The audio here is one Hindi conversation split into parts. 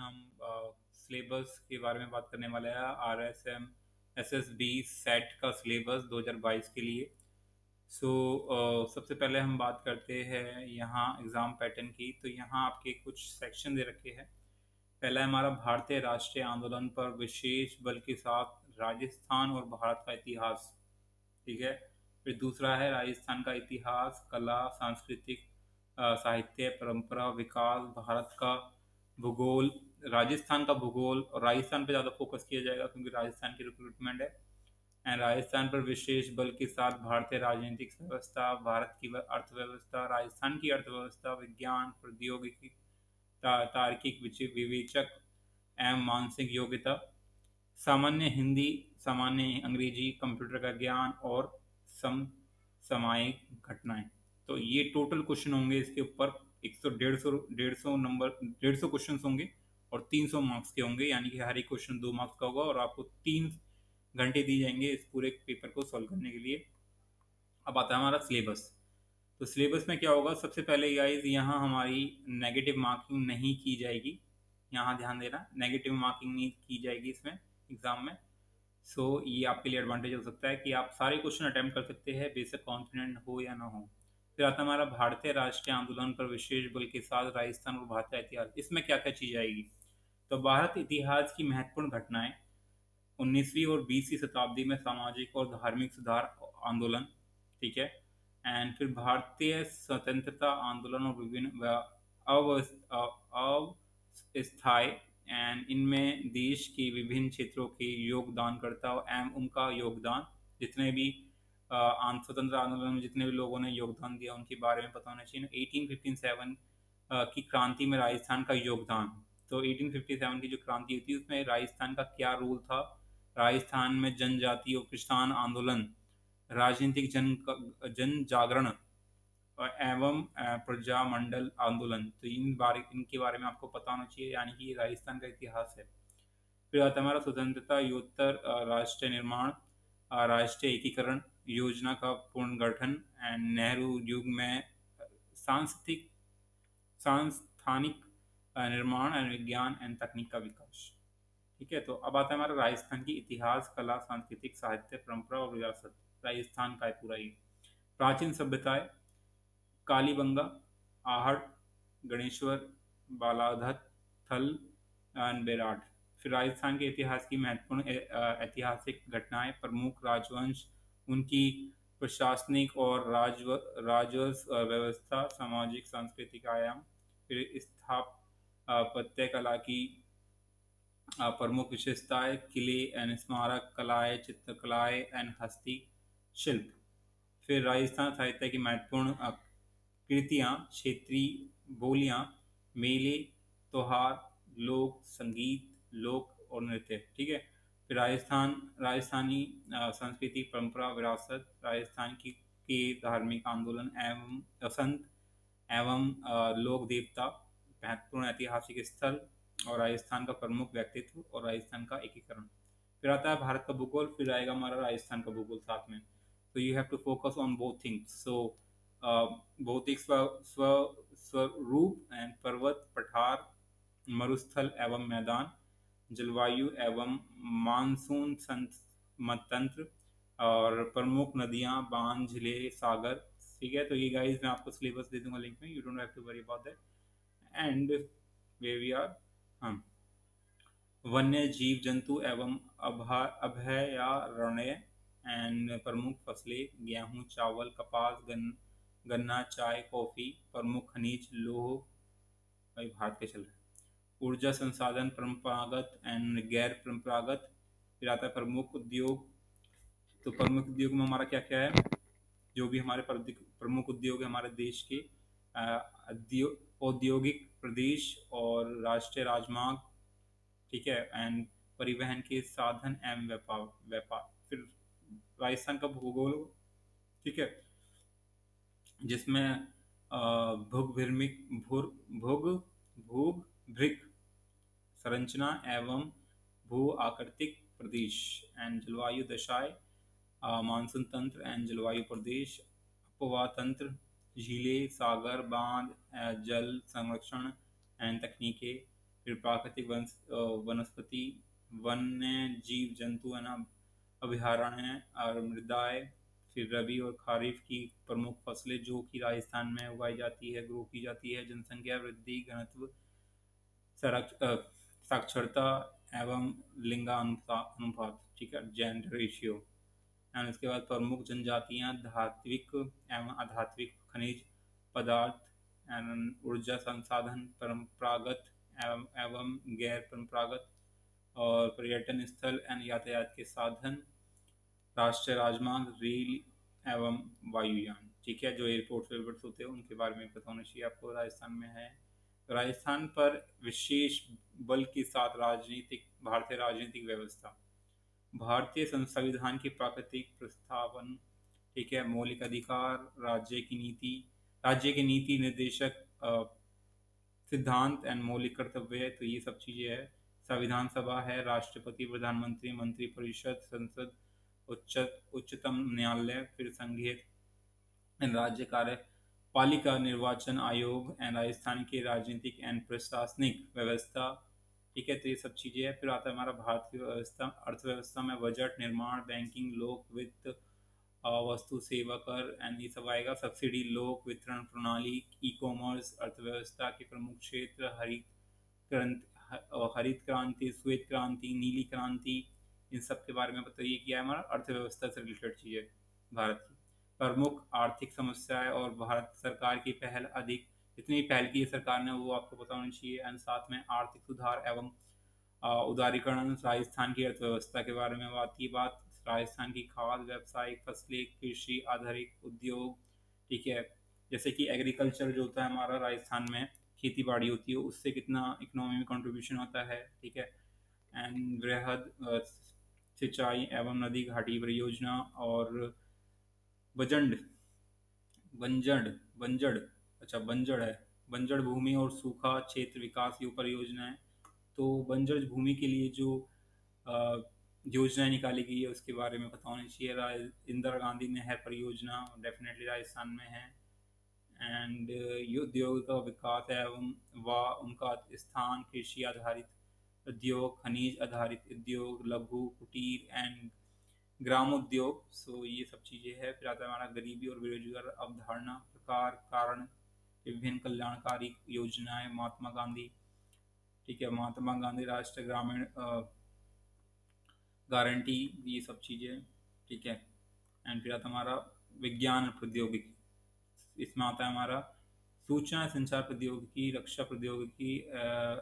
हम सिलेबस के बारे में बात करने वाले हैं। RSM SSB सेट का सिलेबस 2022 के लिए। सबसे पहले हम बात करते हैं यहाँ एग्ज़ाम पैटर्न की। तो यहाँ आपके कुछ सेक्शन दे रखे हैं। पहला है हमारा भारतीय राष्ट्रीय आंदोलन पर विशेष बल के साथ राजस्थान और भारत का इतिहास। ठीक है। फिर दूसरा है राजस्थान का इतिहास, कला, सांस्कृतिक, साहित्य, परंपरा, विकास, भारत का भूगोल, राजस्थान का भूगोल। और राजस्थान पे ज़्यादा फोकस किया जाएगा क्योंकि राजस्थान की रिक्रूटमेंट है। एंड राजस्थान पर विशेष बल के साथ भारतीय राजनीतिक व्यवस्था, भारत की अर्थव्यवस्था, राजस्थान की अर्थव्यवस्था, विज्ञान, प्रौद्योगिकी, तार्किक विवेचक एवं मानसिक योग्यता, सामान्य हिंदी, सामान्य अंग्रेजी, कंप्यूटर का ज्ञान और समसामयिक घटनाएं। तो ये टोटल क्वेश्चन होंगे इसके ऊपर। 100 150 नंबर 150 क्वेश्चन होंगे और 300 मार्क्स के होंगे, यानी कि हर एक क्वेश्चन 2 मार्क्स का होगा और आपको 3 घंटे दिए जाएंगे इस पूरे पेपर को सॉल्व करने के लिए। अब आता है हमारा सिलेबस। तो सिलेबस में क्या होगा, सबसे पहले गाइस यहाँ हमारी नेगेटिव मार्किंग नहीं की जाएगी। यहाँ ध्यान देना, नेगेटिव मार्किंग नहीं की जाएगी इसमें एग्जाम में। ये आपके लिए एडवांटेज हो सकता है कि आप सारे क्वेश्चन अटेम्प्ट कर सकते हैं, बेशक कॉन्फिडेंट हो या ना हो। फिर आता है हमारा भारतीय राष्ट्रीय आंदोलन पर विशेष बल के साथ राजस्थान और भारत का इतिहास। इसमें क्या क्या चीज आएगी, तो भारत इतिहास की महत्वपूर्ण घटनाएं, 19वीं और 20वीं शताब्दी में सामाजिक और धार्मिक सुधार आंदोलन। ठीक है। एंड फिर भारतीय स्वतंत्रता आंदोलन और विभिन्न अवस्थाएं एंड इनमें देश के विभिन्न क्षेत्रों के योगदानकर्ता एवं उनका योगदान, जितने भी स्वतंत्र आंदोलन में जितने भी लोगों ने योगदान दिया उनके बारे में पता होना चाहिए। 1857 की क्रांति में राजस्थान का योगदान। तो 1857 की जो क्रांति हुई थी उसमें राजस्थान का क्या रोल था, राजस्थान में जनजाति और किसान आंदोलन, राजनीतिक जन जागरण एवं प्रजामंडल आंदोलन। तो इनके बारे में आपको पता होना चाहिए, यानी कि ये राजस्थान का इतिहास है। फिर आता है हमारा स्वतंत्रता योत्तर राष्ट्र निर्माण, राष्ट्रीय एकीकरण योजना का पुनर्गठन एंड नेहरू युग में सांस्कृतिक सांस्थानिक निर्माण एंड विज्ञान एंड तकनीक का विकास। ठीक है। तो अब आता है हमारा राजस्थान की इतिहास, कला, सांस्कृतिक, साहित्य, परंपरा और विरासत। राजस्थान का है पूरा ये। प्राचीन सभ्यताएं, कालीबंगा, आहट, गणेश्वर, बालाघाट, थल एंड बेराट। फिर राजस्थान के इतिहास की महत्वपूर्ण ऐतिहासिक घटनाएं, प्रमुख राजवंश, उनकी प्रशासनिक और राजस्व व्यवस्था, सामाजिक सांस्कृतिक आयाम। फिर स्थापत्य कला की प्रमुख विशेषताएं, किले एंड स्मारक कलाएं, चित्रकलाएं एंड हस्ती शिल्प। फिर राजस्थान साहित्य की महत्वपूर्ण कृतियाँ, क्षेत्रीय बोलियाँ, मेले, त्योहार, लोक संगीत, लोक और नृत्य। ठीक है। फिर राजस्थानी संस्कृति, परंपरा, विरासत, राजस्थान की के धार्मिक आंदोलन एवं संत एवं लोक देवता, महत्वपूर्ण ऐतिहासिक स्थल और राजस्थान का प्रमुख व्यक्तित्व और राजस्थान का एकीकरण। फिर आता है भारत का भूगोल, फिर आएगा हमारा राजस्थान का भूगोल साथ में। तो you have to focus on both things. भौतिक स्वरूप एंड पर्वत, पठार, मरुस्थल एवं मैदान, जलवायु एवं मानसून तंत्र और प्रमुख नदियां, बांध, झीलें, सागर। ठीक है। तो ये गाइस मैं आपको सिलेबस दे दूंगा लिंक में, you don't have to worry about that. And way we are हम वन्य जीव जंतु एवं अभयारण्य एंड प्रमुख फसलें, गेहूं, चावल, कपास, गन्ना, चाय, कॉफी, प्रमुख खनिज, लौह, भाई भारत के चल रहे हैं, ऊर्जा संसाधन, परंपरागत एंड गैर परंपरागत। फिर आता है प्रमुख उद्योग। तो प्रमुख उद्योग में हमारा क्या क्या है, जो भी हमारे प्रमुख उद्योग है हमारे देश के, औद्योगिक प्रदेश और राष्ट्रीय राजमार्ग। ठीक है। एंड परिवहन के साधन एवं व्यापार। फिर राजस्थान का भूगोल। ठीक है। जिसमें भूगर्भिक संरचना एवं भू आकृतिक प्रदेश एंड जलवायु दशाएं, मानसून तंत्र एंड जलवायु प्रदेश, अपवाह तंत्र, झीलें, सागर, बांध, जल संरक्षण एंड तकनीकें। फिर प्राकृतिक वनस्पति, वन्य जीव जंतु है ना, अभयारण्य और मृदाएँ, फिर रबी और खरीफ की प्रमुख फसलें जो कि राजस्थान में उगाई जाती है, ग्रो की जाती है, जनसंख्या वृद्धि, घनत्व, साक्षरता एवं लिंगानुपात, ठीक है, जेंडर रेशियो। एंड उसके बाद प्रमुख जनजातियां धात्विक एवं अधात्विक खनिज पदार्थ एवं ऊर्जा संसाधन, परंपरागत एवं गैर परंपरागत, और पर्यटन स्थल एंड यातायात के साधन, राष्ट्रीय राजमार्ग, रेल एवं वायुयान, ठीक है, जो एयरपोर्ट वेयरपोर्ट्स होते हैं उनके बारे में पता होना चाहिए आपको, राजस्थान में है। राजस्थान पर विशेष बल के साथ राजनीतिक, भारतीय राजनीतिक व्यवस्था, भारतीय संविधान की प्राकृतिक प्रस्तावन, ठीक है, मौलिक अधिकार, राज्य की नीति निर्देशक सिद्धांत एंड मौलिक कर्तव्य, तो ये सब चीजें है। संविधान सभा है, राष्ट्रपति, प्रधानमंत्री, मंत्रिपरिषद, संसद, उच्चतम न्यायालय, फिर संघीय एंड राज्य कार्यपालिका, निर्वाचन आयोग एंड राजस्थान की राजनीतिक एंड प्रशासनिक व्यवस्था, ठीक है, तो ये सब चीज़ें हैं। फिर आता है हमारा भारतीय व्यवस्था, अर्थव्यवस्था में बजट, निर्माण, बैंकिंग, लोक वित्त, वस्तु सेवा कर एंड ये सब आएगा। सब्सिडी, लोक वितरण प्रणाली, ई कॉमर्स, अर्थव्यवस्था के प्रमुख क्षेत्र, हरित क्रांति, श्वेत क्रांति, नीली क्रांति, इन सब के बारे में बताइए क्या है हमारा अर्थव्यवस्था से रिलेटेड चीज़ है। भारत की प्रमुख आर्थिक समस्याएं और भारत सरकार की पहल, अधिक जितनी पहल की सरकार ने वो आपको पता होना चाहिए। एंड साथ में आर्थिक सुधार एवं उदारीकरण, राजस्थान की अर्थव्यवस्था के बारे में बात की बात, राजस्थान की खाद्य, व्यावसायिक फसलें, कृषि आधारित उद्योग, ठीक है, जैसे कि एग्रीकल्चर जो होता है हमारा राजस्थान में, खेती बाड़ी होती है, उससे कितना इकोनॉमी में कंट्रीब्यूशन होता है, ठीक है। एंड वृहद सिंचाई एवं नदी घाटी परियोजना, और बजंड बंजड़ बंजड़ अच्छा बंजड़ है, बंजड़ भूमि और सूखा क्षेत्र विकास ये परियोजनाएं। तो बंजर भूमि के लिए जो अ, योजनाएं निकाली गई है उसके बारे में पता होना चाहिए। इंदिरा गांधी नहर परियोजना डेफिनेटली राजस्थान में है। एंड उद्योग का विकास है एवं व उनका स्थान, कृषि आधारित उद्योग, खनिज आधारित उद्योग, लघु कुटीर एंड ग्राम उद्योग, सो ये सब चीज़ें हैं। फिर आता है हमारा गरीबी और बेरोजगार अवधारणा, प्रकार, कारण, विभिन्न कल्याणकारी योजनाएं, महात्मा गांधी, ठीक है, महात्मा गांधी राष्ट्रीय ग्रामीण गारंटी, ये सब चीज़ें, ठीक है। एंड फिर आता है हमारा विज्ञान और प्रौद्योगिकी, इसमें आता है हमारा सूचना संचार प्रौद्योगिकी, रक्षा प्रौद्योगिकी,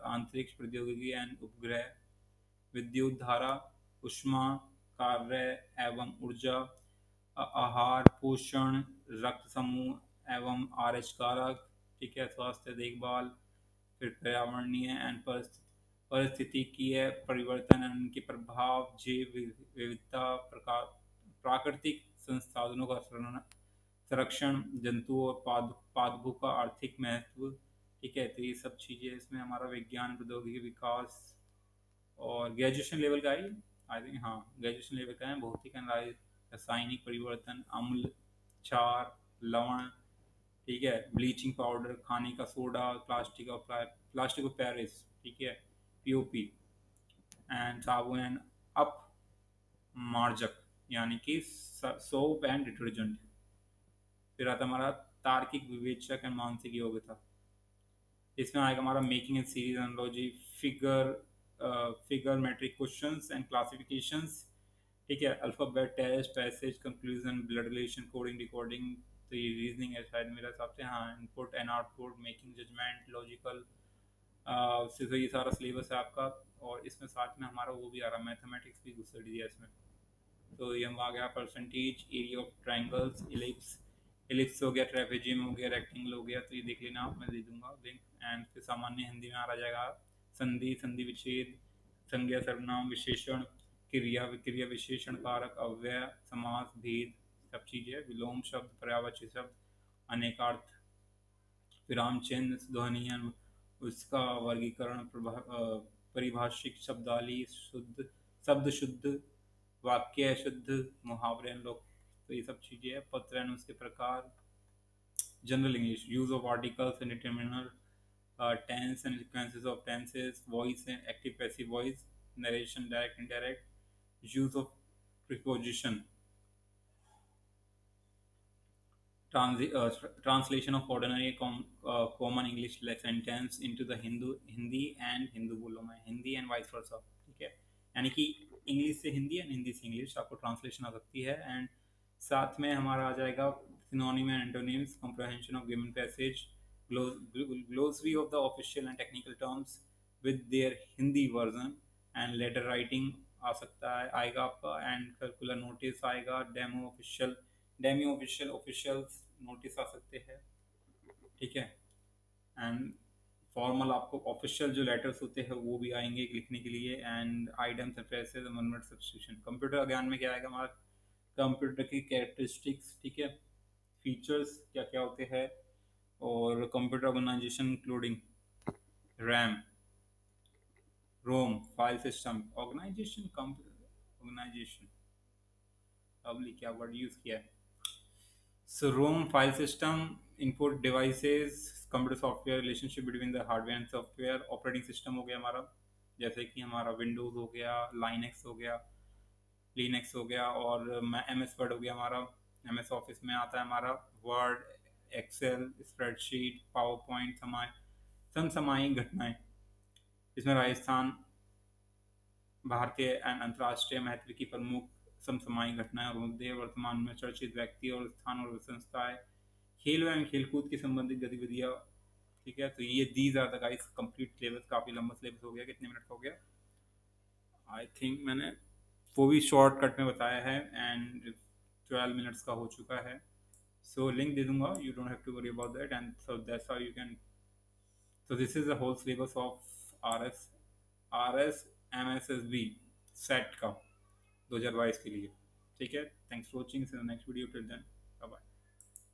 अंतरिक्ष प्रौद्योगिकी एंड उपग्रह, विद्युत धारा, ऊष्मा कार्य एवं ऊर्जा, आहार पोषण, रक्त समूह एवं आरएच कारक, ठीक है, स्वास्थ्य देखभाल, फिर पर्यावरणीय एंड पारिस्थितिकीय परिवर्तन एंड उनके प्रभाव, जैव विविधता, प्रकार, प्राकृतिक संसाधनों का संरक्षण, जंतुओं और पादपों का आर्थिक महत्व, ठीक है, तो ये सब चीज़ें इसमें हमारा विज्ञान प्रौद्योगिकी विकास। और ग्रेजुएशन लेवल का ही, आई थिंक, हाँ, ग्रेजुएशन लेवल का है, भौतिक एंड रासायनिक परिवर्तन, अम्ल, क्षार, लवण, ठीक है, ब्लीचिंग पाउडर, खाने का सोडा, प्लास्टिक ऑफ पेरिस, ठीक है, पीओपी, एंड साबुन एंड अप मार्जक, यानी कि सोप एंड डिटर्जेंट। फिर आता हमारा तार्किक, विवेचक एंड मानसिक योग्यता, इसमें आएगा हमारा making and series analogy, figure figure matrix questions and classifications, ठीक है, alphabet test, passage, conclusion, blood relation, coding, decoding, तो ये रीजनिंग है शायद मेरे हिसाब से, हाँ, input and output, making judgement, logical, तो ये सारा सिलेबस है आपका। और इसमें साथ में हमारा वो भी आ रहा है, मैथमेटिक्स भी घुस दिया इसमें। तो ये हम आ गया percentage, area of triangles, ellipse, ellipse हो गया, ट्रेपेजियम हो गया, रेक्टेंगल हो गया, तो ये देख लेना आप, मैं दे दूंगा लिंक। एंड फिर सामान्य हिंदी में आ रहा जाएगा संधि, संधि विच्छेद, संज्ञा, सर्वनाम, विशेषण, क्रिया, विक्रिया, विशेषण, कारक, अव्यय, समास, भेद, सब चीज़ें, विलोम शब्द, पर्यायवाची शब्द, अनेकार्थ, विराम चिन्ह, ध्वनियन, उसका वर्गीकरण, परिभाषिक शब्दावली, शुद्ध शब्द, शुद्ध वाक्य, शुद्ध मुहावरे लोग, तो ये सब चीज़ें हैं। पत्र एंड उसके प्रकार, general English, use of articles and determiner, tense and sequences of tenses, voice and active passive voice, narration, direct, indirect, use of preposition, translation of ordinary common English sentence into the Hindi and Hindu बोलो मैं हिंदी एंड वाइस वर्सा, ठीक है। यानी कि इंग्लिश से हिंदी एंड हिंदी से इंग्लिश आपको ट्रांसलेशन आ सकती है। एंड साथ में हमारा आ जाएगा synonym and antonyms, comprehension of given passage, glossary of the official and technical terms with their Hindi version, and letter writing आ सकता है आएगा आपका, एंड सर्कुलर नोटिस आएगा, डेमो ऑफिशियल ऑफिशियल्स नोटिस आ सकते हैं, ठीक है। एंड फॉर्मल आपको ऑफिशियल जो लेटर्स होते हैं वो भी आएंगे लिखने के लिए, and items addresses one word substitution. Computer ज्ञान में क्या आएगा हमारा, कंप्यूटर की कैरेक्टरिस्टिक्स, ठीक है, फीचर्स क्या क्या होते हैं, और computer organisation including RAM, ROM, file system, organisation, computer organisation, अभी क्या वर्ड यूज किया है। So ROM file system, input devices, computer software, relationship between the hardware and software, operating system हो गया हमारा, जैसे कि हमारा विंडोज़ हो गया, लाइनक्स हो गया, लिनक्स हो गया, और एम एस वर्ड हो गया हमारा, एम एस ऑफिस में आता है हमारा Word, Excel, spreadsheet, PowerPoint, समसामयिक घटनाएं, इसमें राजस्थान, भारतीय एवं अंतर्राष्ट्रीय महत्व की प्रमुख समसामयिक घटनाएं और मुद्दे, वर्तमान में चर्चित व्यक्ति और स्थान और संस्थाएं, खेल एवं खेलकूद की संबंधित गतिविधियां, ठीक है। तो ये these are the guys complete syllabus, काफ़ी लंबा सिलेबस हो गया, कितने मिनट का हो गया, आई थिंक मैंने वो भी शॉर्टकट में बताया है, एंड 12 मिनट्स का हो चुका है। सो लिंक दे दूंगा, you don't have to worry about that, and so that's how you can, so this is the whole syllabus of R S M S S B set का 2022 के लिए, ठीक है। Thanks for watching, next video, till then.